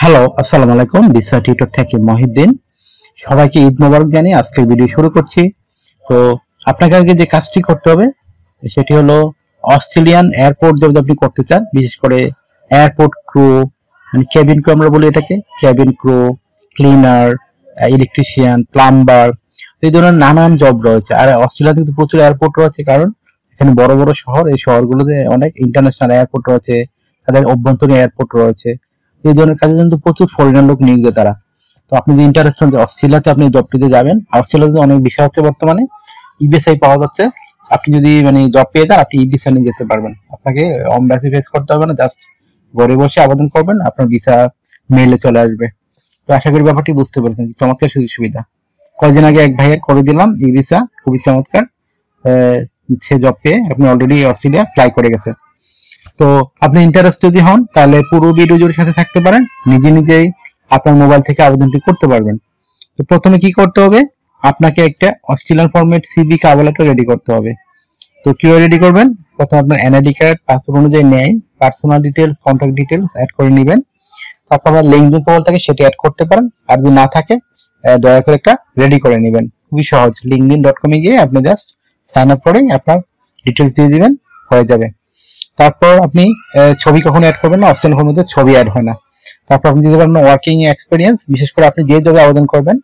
Hello, আসসালামু আলাইকুম। Visa tutor থেকে মহিউদ্দিন। সবাইকে ঈদ মোবারক জানিয়ে আজকের ভিডিও শুরু করছি। তো আপনাকে আগে যে কাজটি করতে হবে সেটি হলো অস্ট্রেলিয়ান এয়ারপোর্ট যদি আপনি করতে চান, বিশেষ করে এয়ারপোর্ট ক্রু, মানে কেবিন ক্রু আমরা বলি এটাকে, cabin crew, cleaner, electrician, plumber, এই ধরনের নানান জব রয়েছে। আর অস্ট্রেলিয়াতে কিন্তু প্রচুর এয়ারপোর্ট রয়েছে, কারণ এখানে বড় বড় শহর, এই শহরগুলোতে অনেক ইন্টারন্যাশনাল এয়ারপোর্ট রয়েছে, তাদের অভ্যন্তরীণ এয়ারপোর্ট রয়েছে। এই ধরনের কাজে কিন্তু প্রচুর ফরেনার লোক নিয়োগ দেয় তারা। তো আপনি যে ইন্টারেস্ট হন যে অস্ট্রেলিয়াতে আপনি জবটিতে যাবেন, অস্ট্রেলিয়াতে অনেক বিষয় হচ্ছে বর্তমানে ইবিএসআই পাওয়া যাচ্ছে। আপনি যদি মানে জব পেয়ে যান, আপনি ইবিএসআই নিয়ে যেতে পারবেন। আপনাকে এমবাসি ফেস করতে হবে না, জাস্ট ঘরে বসে আবেদন করবেন, আপনার ভিসা মেইলে চলে আসবে। তো আশা করি ব্যাপারটি বুঝতে পেরেছেন, চমৎকার সুযোগ সুবিধা। কয়েকদিন আগে এক ভাইয়ের করে দিলাম ই ভিসা, খুবই চমৎকার। সে জব পেয়ে আপনি অলরেডি অস্ট্রেলিয়া ফ্লাই করে গেছে। তো আপনি ইন্টারেস্ট যদি হন তাহলে পুরো ভিডিও জুড়ে সাথে থাকতে পারেন, নিজেই আপনার মোবাইল থেকে আবেদনটি করতে পারবেন। তো প্রথমে কি করতে হবে, আপনাকে একটা Australian format CV cover letter ready করতে হবে। তো কিভাবে রেডি করবেন, প্রথমে আপনার এনআইডি কার্ড, পাসপোর্ট অনুযায়ী name, personal details, contact details add করে নেবেন। তারপর আপনার লিঙ্কডিন প্রোফাইল থাকে সেটি অ্যাড করতে পারেন, আর যদি না থাকে দয়া করে একটা রেডি করে নেবেন। খুবই সহজ, linkedin.com এ গিয়ে আপনি জাস্ট সাইন আপ করে আপনার ডিটেলস দিয়ে দিবেন, হয়ে যাবে। তারপর আপনি ছবি কখনো অ্যাড করবেন না, অস্ট্রেলিয়ান ফর্মের মধ্যে ছবি অ্যাড হয় না। তারপর আপনি দিতে পারবেন ওয়ার্কিং এক্সপিরিয়েন্স, বিশেষ করে আপনি যে জবে আবেদন করবেন।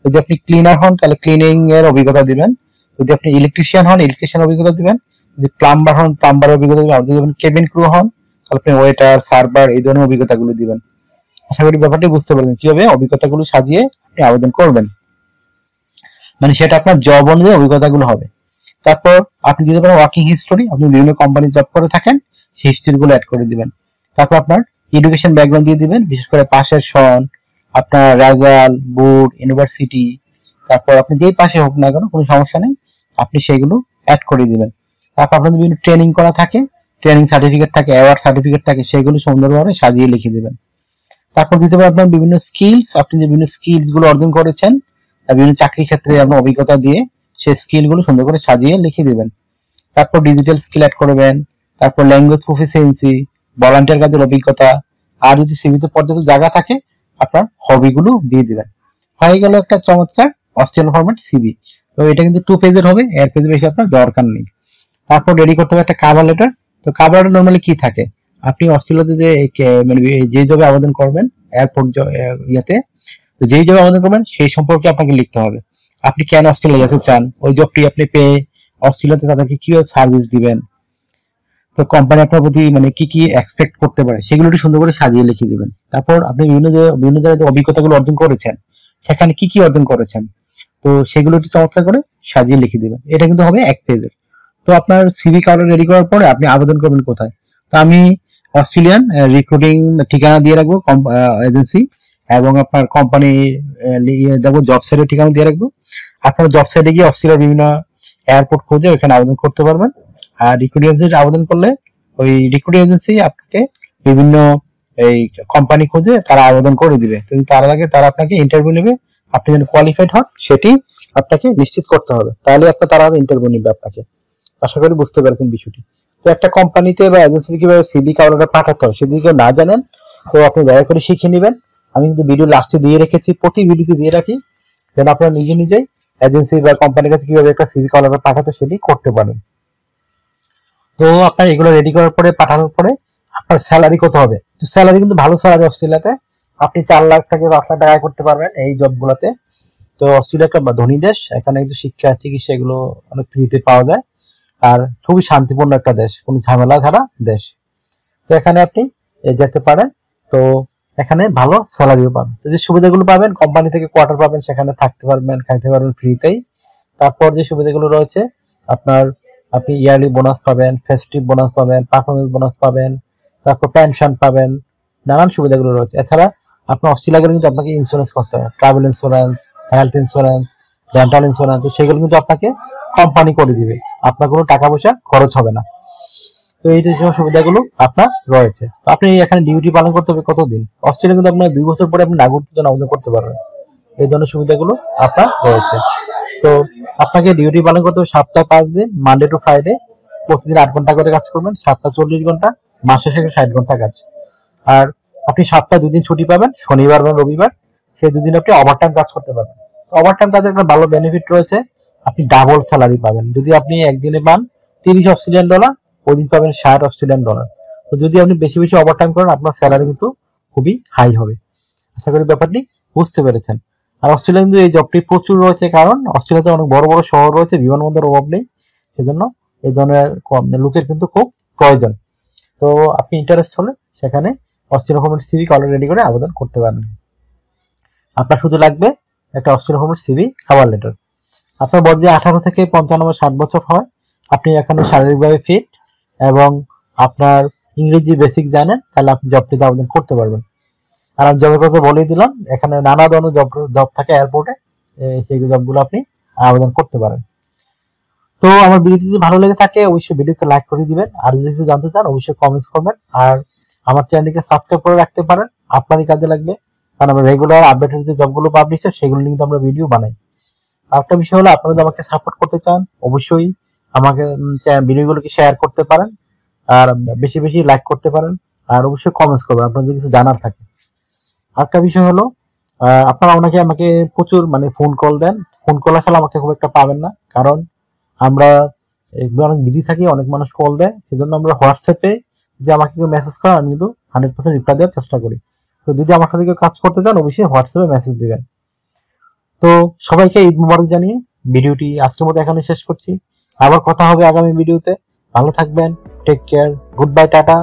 যদি আপনি ক্লিনার হন তাহলে ক্লিনিং এর অভিজ্ঞতা দিবেন, যদি আপনি ইলেকট্রিশিয়ান হন ইলেকট্রিশিয়ান অভিজ্ঞতা দিবেন, যদি প্লাম্বার হন প্লাম্বারের অভিজ্ঞতা দিবেন, আর যদি আপনি কেবিন ক্রু হন তাহলে আপনি ওয়েটার, সার্ভার, এই ধরনের অভিজ্ঞতাগুলো দিবেন। আশা করি ব্যাপারটি বুঝতে পারবেন কিভাবে অভিজ্ঞতাগুলো সাজিয়ে আপনি আবেদন করবেন, মানে সেটা আপনার জব অনুযায়ী অভিজ্ঞতাগুলো হবে। তারপর আপনি দিতে পারেন ওয়ার্কিং হিস্টোরি, আপনি বিভিন্ন কোম্পানি জব করে থাকেন সেই হিস্ট্রিগুলো অ্যাড করে দিবেন। তারপর আপনার এডুকেশন ব্যাকগ্রাউন্ড দিয়ে দিবেন, বিশেষ করে পাশের সন, আপনার রেজাল্ট, বোর্ড, ইউনিভার্সিটি, তারপর আপনি যেই পাশে হোক না কেন কোনো সমস্যা নেই, আপনি সেগুলো অ্যাড করে দিবেন। তারপর আপনাদের বিভিন্ন ট্রেনিং করা থাকে, ট্রেনিং সার্টিফিকেট থাকে, অ্যাওয়ার্ড সার্টিফিকেট থাকে, সেগুলো সুন্দরভাবে সাজিয়ে লিখে দিবেন। তারপর দিতে পারেন আপনার বিভিন্ন স্কিলস, আপনি যে বিভিন্ন স্কিলস গুলো অর্জন করেছেন বিভিন্ন চাকরি ক্ষেত্রে আপনার অভিজ্ঞতা দিয়ে সেই স্কিল গুলো সুন্দর করে সাজিয়ে লিখে দিবেন। তারপর ডিজিটাল স্কিল অ্যাড করবেন, তারপর ল্যাঙ্গুয়েজ প্রফিসিয়েন্সি, ভলান্টিয়ার কাজের অভিজ্ঞতা, আর যদি সিভিতে পর্যাপ্ত জায়গা থাকে আপনার হবিগুলো দিয়ে দিবেন। হয়ে গেল একটা চমৎকার অস্ট্রেলিয়ান ফরম্যাট সিভি। তো এটা কিন্তু 2 পেজের হবে, এর পেজের বেশি আপনার দরকার নেই। তারপর রেডি করতে হবে একটা কভার লেটার। তো কভার লেটার নরমালি কি থাকে, আপনি অস্ট্রেলিয়াতে যে মানে যে জবে আবেদন করবেন এয়ারপোর্ট ইয়েতে, তো যেই জবে আবেদন করবেন সেই সম্পর্কে আপনাকে লিখতে হবে। আপনি কেন অস্ট্রেলিয়া যেতে চান, ওই জবটি আপনি পেয়ে অস্ট্রেলিয়াতে তাদেরকে কিভাবে সার্ভিস দিবেন, তো কোম্পানি আপনার প্রতি মানে কি কি এক্সপেক্ট করতে পারে সেগুলো একটু সুন্দর করে সাজিয়ে লিখে দিবেন। তারপর আপনি বিভিন্ন জায়গায় যে অভিজ্ঞতাগুলো অর্জন করেছেন সেখানে কি কি অর্জন করেছেন, তো সেগুলো একটু চমৎকার করে সাজিয়ে লিখে দিবেন। এটা কিন্তু হবে 1 পেজের। তো আপনার সিভি কার্ড রেডি করার পরে আপনি আবেদন করবেন কোথায়, তো আমি অস্ট্রেলিয়ান রিক্রুটিং ঠিকানা দিয়ে রাখবো, এজেন্সি, এবং আপনার কোম্পানি যাবো জব সাইটের ঠিকানা দিয়ে রাখবো। আপনার জব সাইটে গিয়ে অস্ট্রেলিয়ার বিভিন্ন এয়ারপোর্ট খুঁজে ওখানে আবেদন করতে পারবেন। আর রিক্রুটিং এজেন্সি আবেদন করলে ওই রিক্রুটিং এজেন্সি আপনাকে বিভিন্ন এই কোম্পানি খুঁজে তারা আবেদন করে দিবে। তো তার আগে তারা আপনাকে ইন্টারভিউ নেবে, আপনি যেন কোয়ালিফাইড হন সেটি আপনাকে নিশ্চিত করতে হবে, তাহলে আপনার তারা ইন্টারভিউ নেবে আপনাকে। আশা করি বুঝতে পেরেছেন বিষয়টি। তো একটা কোম্পানিতে বা এজেন্সিতে কিভাবে সিভি কার্ডটা পাঠাতে হয় সেদিকে কেউ না জানেন তো আপনি দয়া করে শিখে নেবেন। আমি কিন্তু ভিডিও লাস্টে দিয়ে রেখেছি, প্রতি ভিডিওতে দিয়ে রাখি, যেন আপনারা নিজেই এজেন্সি বা কোম্পানির কাছে কিভাবে একটা সিভি কার্ডটা পাঠাতে সেটি করতে পারেন। তো আপনার এগুলো রেডি করার পরে পাঠানোর পরে আপনার স্যালারি কত হবে, তো স্যালারি কিন্তু ভালো স্যালারি অস্ট্রেলিয়াতে, আপনি 4 লাখ থেকে 5 লাখ টাকা আয় করতে পারবেন এই জবগুলোতে। তো অস্ট্রেলিয়া একটা ধনী দেশ, এখানে কিন্তু শিক্ষা চিকিৎসা এগুলো অনেক ফ্রিতে পাওয়া যায়, আর খুবই শান্তিপূর্ণ একটা দেশ, কোনো ঝামেলা ছাড়া দেশ। তো এখানে আপনি যেতে পারেন। তো এখানে ভালো স্যালারিও পাবেন। তো যে সুবিধাগুলো পাবেন, কোম্পানি থেকে কোয়ার্টার পাবেন, সেখানে থাকতে পারবেন, খাইতে পারবেন ফ্রিতেই। তারপর যে সুবিধাগুলো রয়েছে আপনার, আপনি ইয়ারলি বোনাস পাবেন, ফেস্টিভ বোনাস পাবেন, পারফরমেন্স বোনাস পাবেন, তারপর পেনশন পাবেন, নানান সুবিধাগুলো রয়েছে। এছাড়া আপনার অস্ট্রেলিয়া গেলে কিন্তু আপনাকে ইন্স্যুরেন্স করতে হবে, travel insurance, health insurance, dental insurance, তো সেগুলো কিন্তু আপনাকে কোম্পানি করে দিবে, আপনার কোনো টাকা পয়সা খরচ হবে না। তো এই যে সুবিধাগুলো আপনার রয়েছে। তো আপনি এখানে ডিউটি পালন করতে হবে কতদিন, অস্ট্রেলিয়া কিন্তু আপনার 2 বছর পরে আপনি নাগরিকত্বের জন্য আবেদন করতে পারবেন, এই ধরনের সুবিধাগুলো আপনার রয়েছে। তো আপনাকে ডিউটি পালন করতে হবে সপ্তাহে 5 দিন, মানডে টু ফ্রাইডে, প্রতিদিন 8 ঘন্টা করে কাজ করবেন, সপ্তাহে 40 ঘন্টা, মাসে শেষে 60 ঘন্টা কাজ। আর আপনি সপ্তাহে 2 দিন ছুটি পাবেন, শনিবার বা রবিবার। সেই 2 দিন আপনি ওভারটাইম কাজ করতে পারবেন। তো ওভারটাইম কাজের একটা ভালো বেনিফিট রয়েছে, আপনি ডাবল স্যালারি পাবেন। যদি আপনি একদিনে পান 30 অস্ট্রেলিয়ান ডলার, ওই দিন পাবেন 60 অস্ট্রেলিয়ান ডলার। তো যদি আপনি বেশি বেশি ওভারটাইম করেন, আপনার স্যালারি কিন্তু খুবই হাই হবে। আশা করি ব্যাপারটি বুঝতে পেরেছেন। আর অস্ট্রেলিয়া কিন্তু এই জবটি প্রচুর রয়েছে, কারণ অস্ট্রেলিয়াতে অনেক বড় বড় শহর রয়েছে, বিমানবন্দরের অভাব নেই, সেজন্য এই ধরনের লোকের কিন্তু খুব প্রয়োজন। তো আপনি ইন্টারেস্ট হলে সেখানে অস্ট্রেলিয়া হোমের সিভি কল রেডি করে আবেদন করতে পারেন। আপনার শুধু লাগবে একটা অস্ট্রেলিয়া হোমের সিভি কভার লেটার। আপনার বয়স যদি 18 থেকে 55 বা 60 বছর হয়, আপনি এখানে শারীরিকভাবে ফিট এবং আপনার ইংরেজি বেসিক জানেন, তাহলে আপনি জবটিতে আবেদন করতে পারবেন। আর আমি জবের কথা বলেই দিলাম, এখানে নানা ধরনের জব থাকে এয়ারপোর্টে, সেই জবগুলো আপনি আবেদন করতে পারেন। তো আমার ভিডিওটি যদি ভালো লেগে থাকে অবশ্যই ভিডিওকে লাইক করে দিবেন, আর যদি কিছু জানতে চান অবশ্যই কমেন্টস করবেন, আর আমার চ্যানেলটিকে সাবস্ক্রাইব করে রাখতে পারেন, আপনারই কাজে লাগবে। কারণ আমরা রেগুলার আপডেটেড যে জবগুলো পাবলিশ হয় সেগুলো কিন্তু আমরা ভিডিও বানাই। আরেকটা বিষয় হলো, আপনারা যদি আমাকে সাপোর্ট করতে চান অবশ্যই আমাকে ভিডিওগুলোকে শেয়ার করতে পারেন, আর বেশি বেশি লাইক করতে পারেন, আর অবশ্যই কমেন্টস করবেন আপনাদের কিছু জানার থাকে। আরেকটা বিষয় হলো, আপনারা অনেকে আমাকে প্রচুর ফোন কল দেন, ফোন কল আসলে আমাকে খুব একটা পাবেন না, কারণ আমরা অনেক বিজি থাকি, অনেক মানুষ কল দেয়, সেজন্য আমরা হোয়াটসঅ্যাপে যদি আমাকে কেউ মেসেজ করে আমি কিন্তু 100% রিপ্লাই দেওয়ার চেষ্টা করি। তো যদি আমার সাথে কেউ কাজ করতে চান অবশ্যই হোয়াটসঅ্যাপে মেসেজ দিবেন। তো সবাইকে ঈদ মুবারক জানিয়ে ভিডিওটি আজকের মতো এখানে শেষ করছি। আবার কথা হবে আগামী ভিডিওতে। ভালো থাকবেন, take care, goodbye, tata.